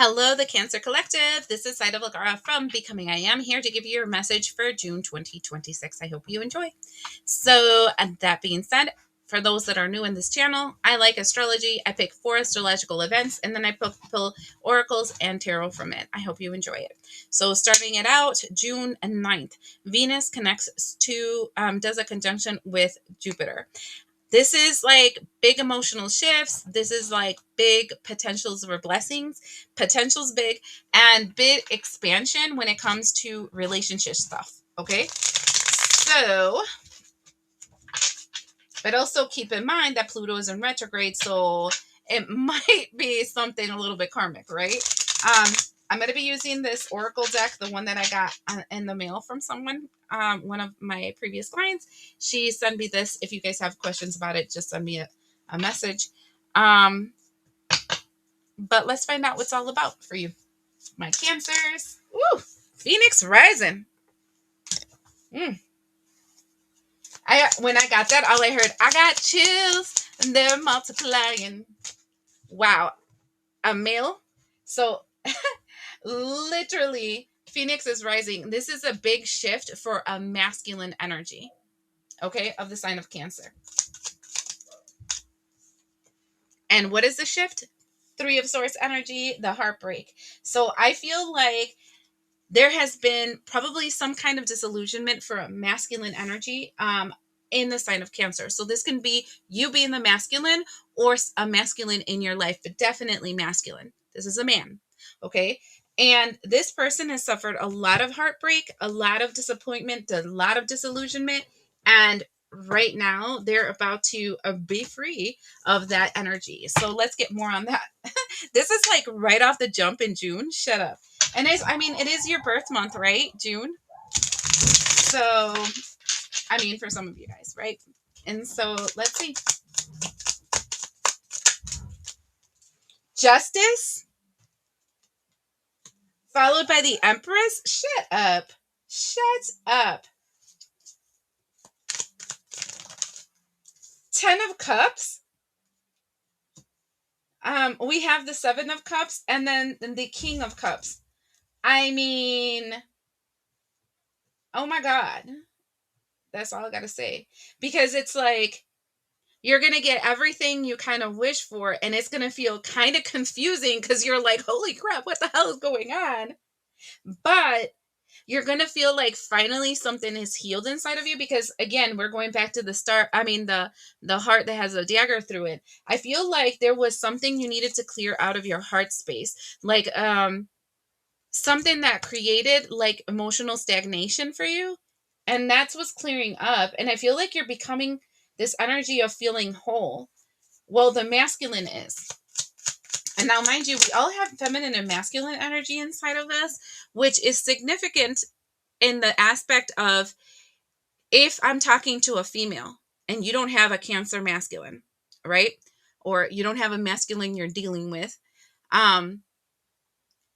Hello, the Cancer Collective. This is Zaida Velgara from Becoming I Am, here to give you your message for June 2026. I hope you enjoy. So, that being said, for those that are new in this channel, I like astrology. I pick 4 astrological events and then I pull oracles and tarot from it. I hope you enjoy it. So, starting it out, June 9th, Venus connects to, does a conjunction with Jupiter. This is like big emotional shifts. This is like big potentials for blessings, potentials big, and big expansion when it comes to relationship stuff. Okay. So, but also keep in mind that Pluto is in retrograde. So it might be something a little bit karmic, right? I'm going to be using this oracle deck, the one that I got in the mail from someone, one of my previous clients. She sent me this. If you guys have questions about it, just send me a message. But let's find out what's all about for you, my Cancers. Woo! Phoenix rising. When I got that, all I heard, I got chills and they're multiplying. Wow. A male. So literally, Phoenix is rising. This is a big shift for a masculine energy, okay, of the sign of Cancer. And what is the shift? 3 of Swords energy, the heartbreak. So I feel like there has been probably some kind of disillusionment for a masculine energy in the sign of Cancer. So this can be you being the masculine or a masculine in your life, but definitely masculine. This is a man, okay? And this person has suffered a lot of heartbreak, a lot of disappointment, a lot of disillusionment, and right now they're about to be free of that energy. So let's get more on that. This is like right off the jump in June. Shut up. And it is your birth month, right? June. So, for some of you guys, right? And so let's see. Justice, followed by the Empress. Shut up. Shut up. 10 of Cups. We have the 7 of Cups and then the King of Cups. Oh my God. That's all I got to say. Because it's like, you're going to get everything you kind of wish for, and it's going to feel kind of confusing because you're like, holy crap, what the hell is going on? But you're going to feel like finally something is healed inside of you because, again, we're going back to the start. The heart that has a dagger through it. I feel like there was something you needed to clear out of your heart space. Like, something that created like emotional stagnation for you. And that's what's clearing up. And I feel like you're becoming this energy of feeling whole. Well, the masculine is. And now, mind you, we all have feminine and masculine energy inside of us, which is significant in the aspect of if I'm talking to a female and you don't have a Cancer masculine, right? Or you don't have a masculine you're dealing with.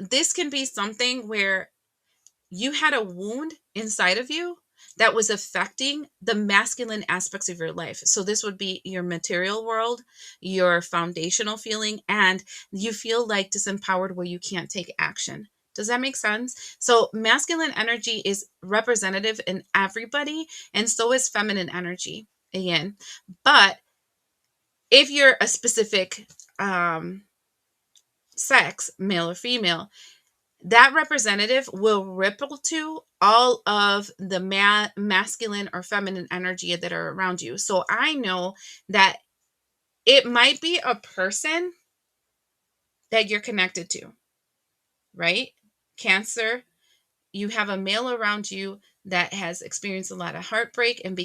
This can be something where you had a wound inside of you that was affecting the masculine aspects of your life. So this would be your material world, your foundational feeling, and you feel like disempowered where you can't take action. Does that make sense? So masculine energy is representative in everybody, and so is feminine energy again. But if you're a specific sex, male or female, that representative will ripple to all of the masculine or feminine energy that are around you. So I know that it might be a person that you're connected to, right? Cancer, you have a male around you that has experienced a lot of heartbreak and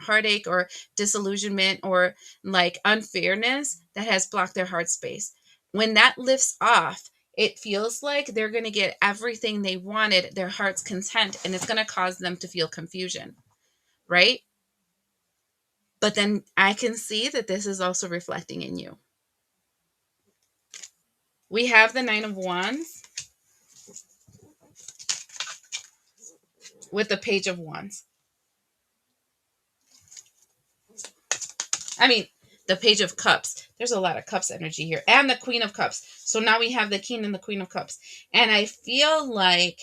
heartache or disillusionment or like unfairness that has blocked their heart space. When that lifts off, it feels like they're going to get everything they wanted, their heart's content, and it's going to cause them to feel confusion, right? But then I can see that this is also reflecting in you. We have the 9 of Wands with the Page of Wands. the Page of Cups. There's a lot of Cups energy here. And the Queen of Cups. So now we have the King and the Queen of Cups. And I feel like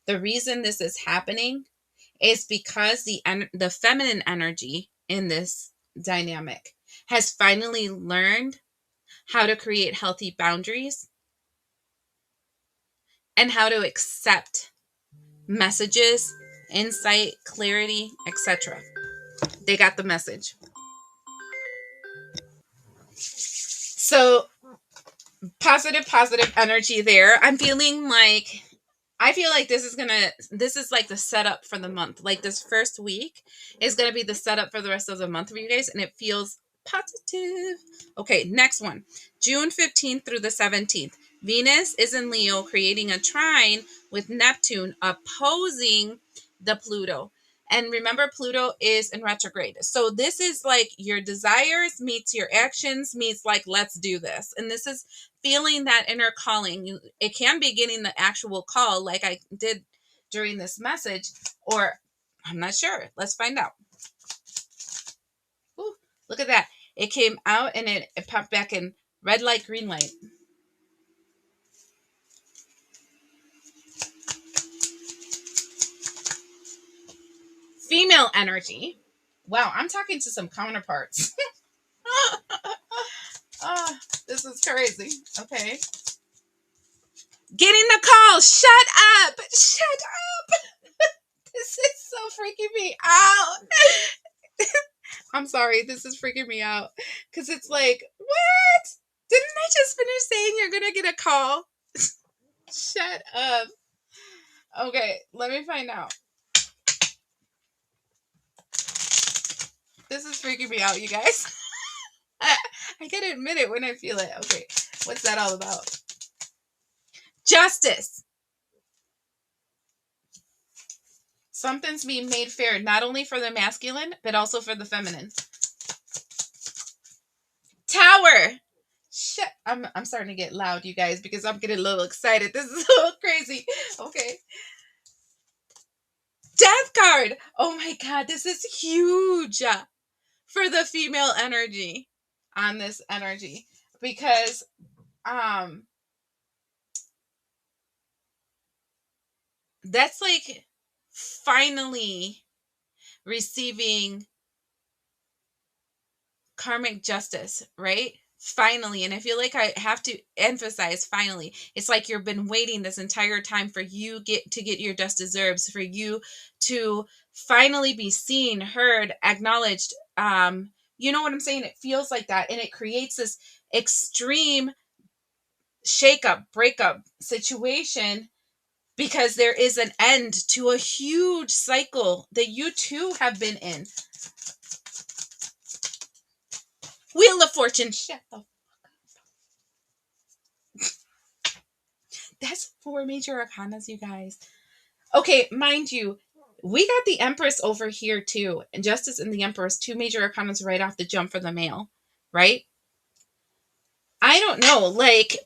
the reason this is happening is because the feminine energy in this dynamic has finally learned how to create healthy boundaries and how to accept messages, insight, clarity, etc. They got the message. So positive energy there. I feel like this is like the setup for the month. Like this first week is gonna be the setup for the rest of the month for you guys, and it feels positive. Okay, next one. June 15th through the 17th. Venus is in Leo, creating a trine with Neptune opposing the Pluto. And remember, Pluto is in retrograde. So this is like your desires meets your actions meets like, let's do this. And this is feeling that inner calling. It can be getting the actual call like I did during this message, or I'm not sure. Let's find out. Ooh, look at that. It came out and it popped back in red light, green light. Female energy. Wow, I'm talking to some counterparts. Oh, this is crazy. Okay. Getting the call. Shut up. Shut up. This is so freaking me out. I'm sorry. This is freaking me out. Because it's like, what? Didn't I just finish saying you're going to get a call? Shut up. Okay, let me find out. This is freaking me out, you guys. I gotta admit it when I feel it. Okay, what's that all about? Justice. Something's being made fair, not only for the masculine, but also for the feminine. Tower. Shit. I'm starting to get loud, you guys, because I'm getting a little excited. This is so crazy. Okay. Death card. Oh my God, this is huge for the female energy on this energy, because that's like finally receiving karmic justice, right? Finally. And I feel like I have to emphasize finally. It's like you've been waiting this entire time for you to get your just deserves, for you to finally be seen, heard, acknowledged. You know what I'm saying? It feels like that, and it creates this extreme shakeup, breakup situation, because there is an end to a huge cycle that you too have been in. Wheel of Fortune. Shut the fuck up. That's 4 major arcanas, you guys. Okay, mind you, we got the Empress over here too. And Justice and the Empress, 2 major arcanas right off the jump for the male, right? I don't know, like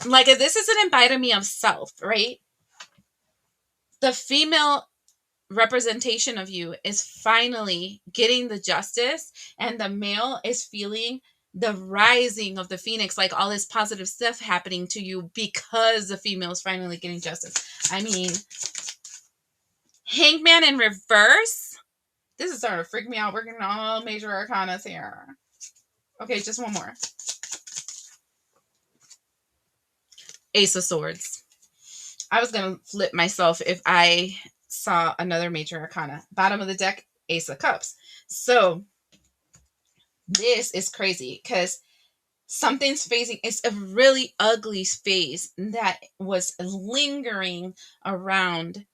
if this is an embodiment of self, right? The female representation of you is finally getting the justice, and the male is feeling the rising of the phoenix, like all this positive stuff happening to you because the female is finally getting justice. I mean, Hangman in reverse. This is starting to freak me out. We're getting all major arcanas here. Okay, just one more. Ace of Swords. I was going to flip myself if I saw another major arcana. Bottom of the deck, Ace of Cups. So this is crazy because something's phasing. It's a really ugly phase that was lingering around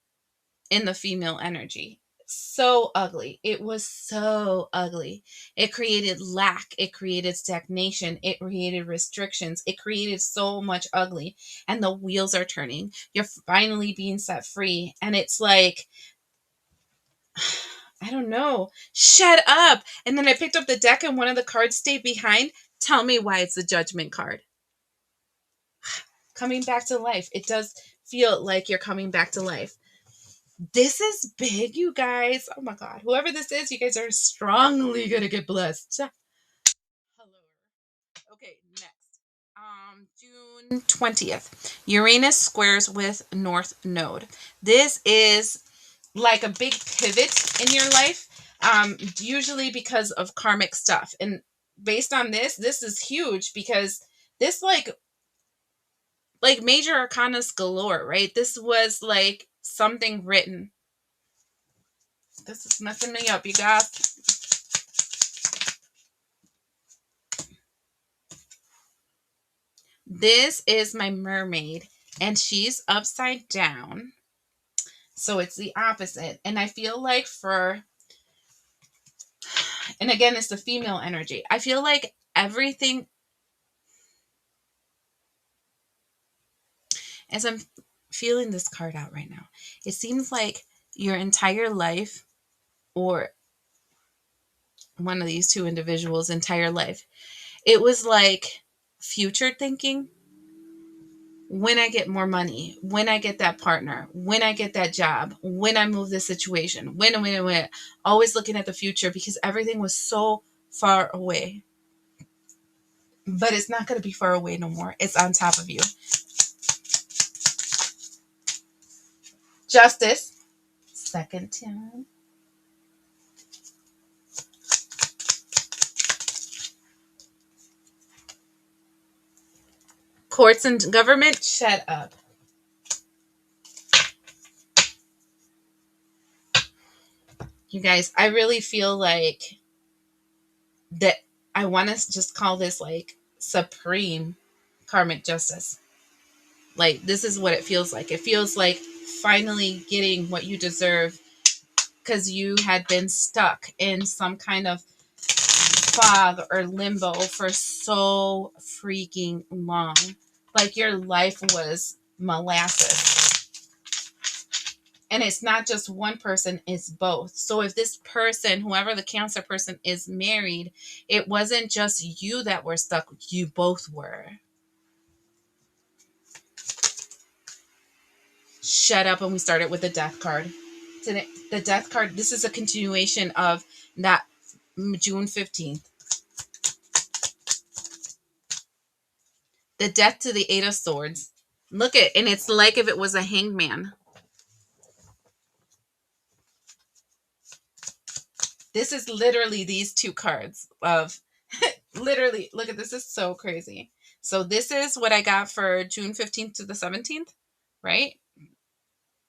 in the female energy. So ugly. It was so ugly. It created lack. It created stagnation. It created restrictions. It created so much ugly. And the wheels are turning. You're finally being set free. And it's like, I don't know. Shut up. And then I picked up the deck and one of the cards stayed behind. Tell me why it's the Judgment card. Coming back to life. It does feel like you're coming back to life. This is big, you guys. Oh my God. Whoever this is, you guys are strongly going to get blessed. Hello. Okay, next. June 20th. Uranus squares with North Node. This is like a big pivot in your life, usually because of karmic stuff. And based on this is huge because this like major arcanas galore, right? This was like something written. This is messing me up, you guys. This is my mermaid, and she's upside down. So it's the opposite. And I feel like and again, it's the female energy. I feel like everything, as I'm feeling this card out right now, it seems like your entire life, or one of these two individuals' entire life, it was like future thinking. When I get more money, when I get that partner, when I get that job, when I move this situation, when, always looking at the future because everything was so far away. But it's not going to be far away no more. It's on top of you. Justice. Second time. Courts and government. Shut up. You guys, I really feel like that I want to just call this like supreme karmic justice. Like, this is what it feels like. It feels like finally getting what you deserve because you had been stuck in some kind of fog or limbo for so freaking long. Like your life was molasses. And it's not just one person, it's both. So if this person, whoever the Cancer person is, married, it wasn't just you that were stuck, you both were. Shut up. And we started with the death card. Today, the death card, this is a continuation of that June 15th. The death to the Eight of Swords. Look at, and it's like if it was a hangman. This is literally these two cards of literally, look at this. Is so crazy. So this is what I got for June 15th to the 17th, right?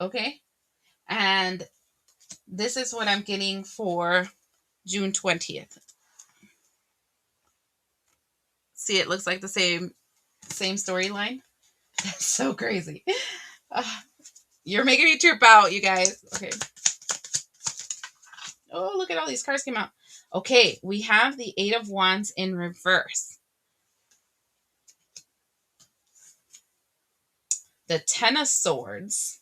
Okay. And this is what I'm getting for June 20th. See, it looks like the same storyline. That's so crazy. You're making me trip out, you guys. Okay. Oh, look at all these cards came out. Okay, we have the Eight of Wands in reverse. The Ten of Swords.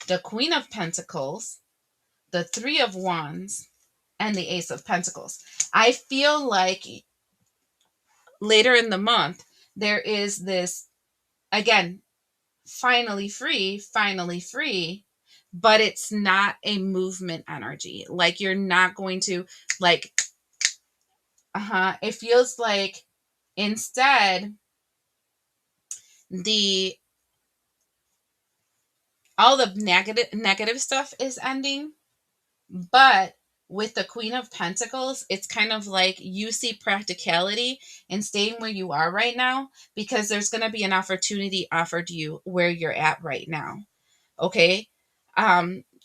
The Queen of Pentacles. The Three of Wands. And the Ace of Pentacles. I feel like later in the month, there is this, again, finally free, but it's not a movement energy. Like you're not going to like, it feels like instead the all the negative stuff is ending, but with the Queen of Pentacles, it's kind of like you see practicality in staying where you are right now because there's going to be an opportunity offered you where you're at right now. Okay.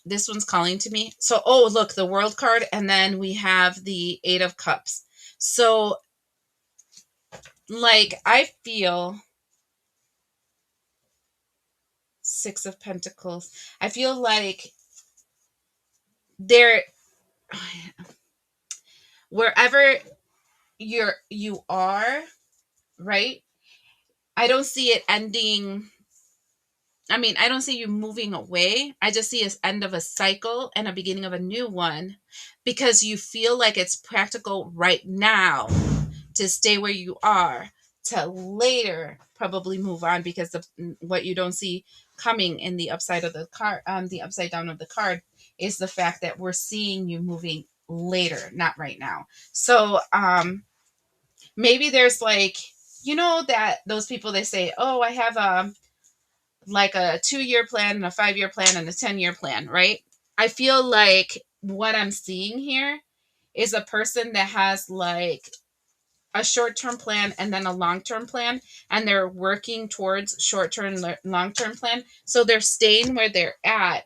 This one's calling to me. So, oh, look, the World card, and then we have the Eight of Cups. So, like, I feel Six of Pentacles. I feel like there, wherever you are, right? I don't see it ending. I mean, I don't see you moving away. I just see an end of a cycle and a beginning of a new one because you feel like it's practical right now to stay where you are to later probably move on because of what you don't see coming in the upside of the card, the upside down of the card, is the fact that we're seeing you moving later, not right now. So maybe there's like, you know, that those people, they say, oh, I have like a 2-year plan and a 5-year plan and a 10-year plan, right? I feel like what I'm seeing here is a person that has like a short-term plan and then a long-term plan, and they're working towards short-term, long-term plan. So they're staying where they're at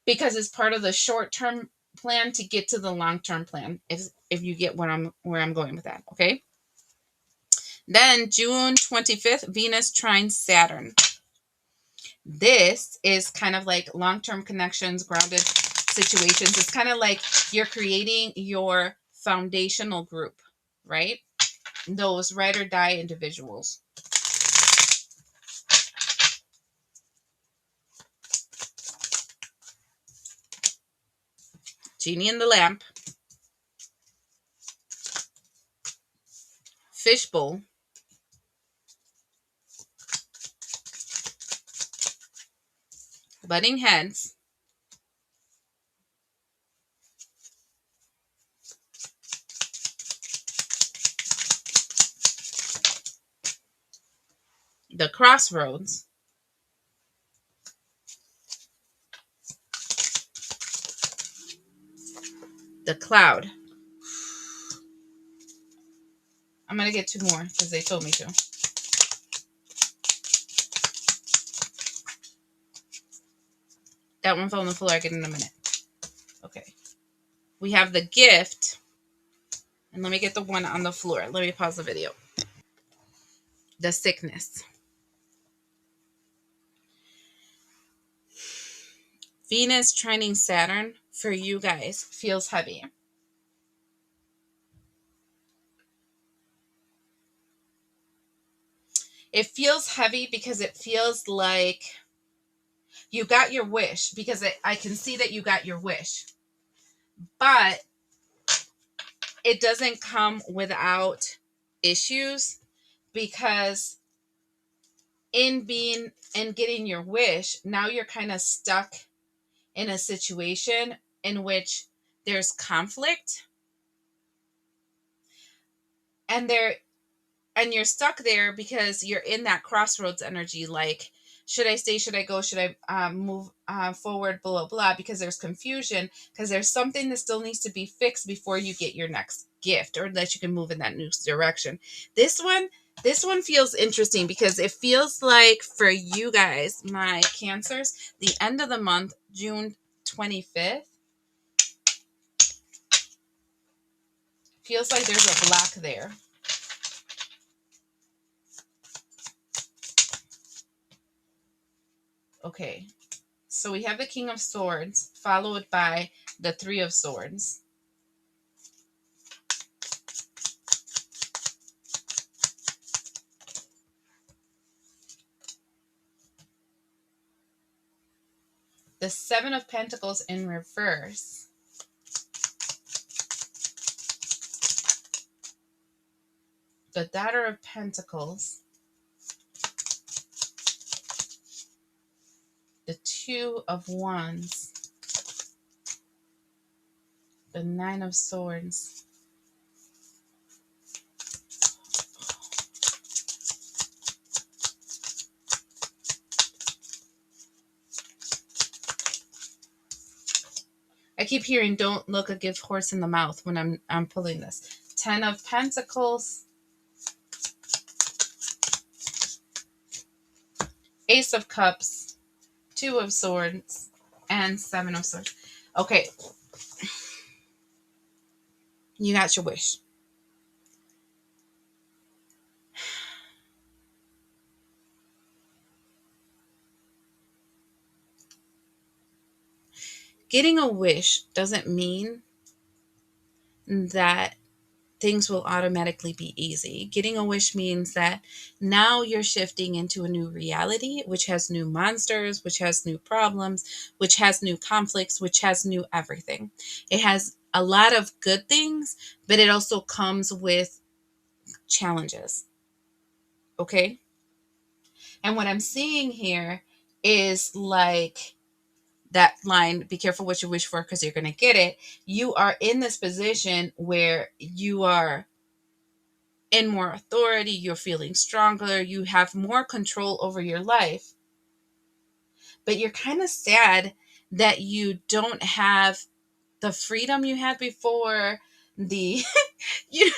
because it's part of the short-term plan to get to the long-term plan. If you get where I'm going with that, okay? Then June 25th, Venus trines Saturn. This is kind of like long-term connections, grounded situations. It's kind of like you're creating your foundational group, right? Those ride or die individuals. Genie in the lamp. Fishbowl. Butting heads. The crossroads. The cloud. I'm going to get 2 more because they told me to. That one fell on the floor. I get it in a minute. Okay. We have the gift. And let me get the one on the floor. Let me pause the video. The sickness. Venus trining Saturn for you guys feels heavy. It feels heavy because it feels like you got your wish, because I can see that you got your wish. But it doesn't come without issues, because in getting your wish, now you're kind of stuck in a situation in which there's conflict, and you're stuck there because you're in that crossroads energy. Like, should I stay? Should I go? Should I move forward? Blah, blah, blah. Because there's confusion, because there's something that still needs to be fixed before you get your next gift, or that you can move in that new direction. This one feels interesting because it feels like for you guys, my Cancers, the end of the month, June 25th, feels like there's a block there. Okay. So we have the King of Swords, followed by the 3 of Swords. The 7 of Pentacles in reverse. The Daughter of Pentacles. The 2 of Wands. The 9 of Swords. I keep hearing don't look a gift horse in the mouth when I'm pulling this. 10 of Pentacles. Ace of Cups. 2 of Swords. And 7 of Swords. Okay. You got your wish. Getting a wish doesn't mean that things will automatically be easy. Getting a wish means that now you're shifting into a new reality, which has new monsters, which has new problems, which has new conflicts, which has new everything. It has a lot of good things, but it also comes with challenges. Okay? And what I'm seeing here is like that line, be careful what you wish for because you're going to get it. You are in this position where you are in more authority, you're feeling stronger, you have more control over your life. But you're kind of sad that you don't have the freedom you had before, the you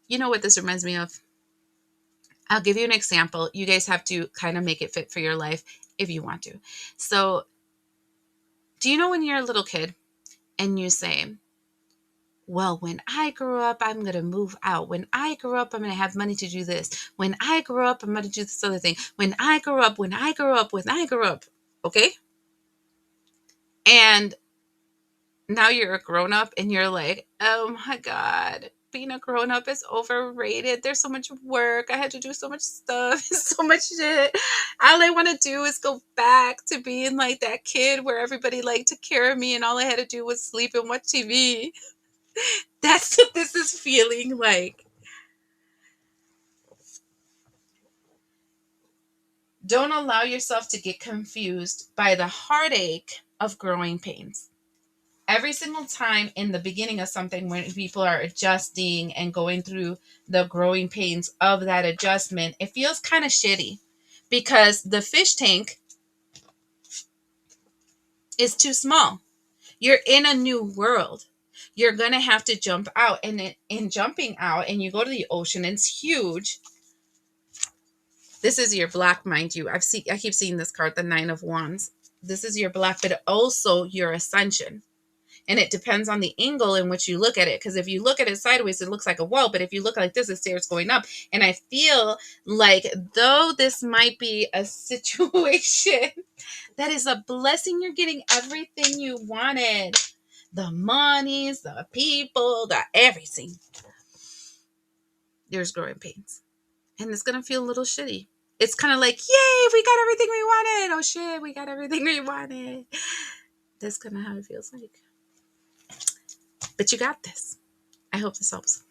you know what this reminds me of? I'll give you an example. You guys have to kind of make it fit for your life if you want to. So, do you know when you're a little kid and you say, well, when I grow up, I'm going to move out. When I grow up, I'm going to have money to do this. When I grow up, I'm going to do this other thing. When I grow up, when I grow up, when I grow up. Okay? And now you're a grown up and you're like, oh my God, being a grown up is overrated. There's so much work. I had to do so much stuff, so much shit. All I want to do is go back to being like that kid where everybody like took care of me and all I had to do was sleep and watch TV. That's what this is feeling like. Don't allow yourself to get confused by the heartache of growing pains. Every single time in the beginning of something when people are adjusting and going through the growing pains of that adjustment, it feels kind of shitty because the fish tank is too small. You're in a new world. You're going to have to jump out, and in jumping out and you go to the ocean, and it's huge. This is your black, mind you. I keep seeing this card, the 9 of Wands. This is your black, but also your ascension. And it depends on the angle in which you look at it. Because if you look at it sideways, it looks like a wall. But if you look like this, it starts going up. And I feel like though this might be a situation that is a blessing, you're getting everything you wanted. The monies, the people, the everything. There's growing pains. And it's going to feel a little shitty. It's kind of like, yay, we got everything we wanted. Oh shit, we got everything we wanted. That's kind of how it feels like. But you got this. I hope this helps.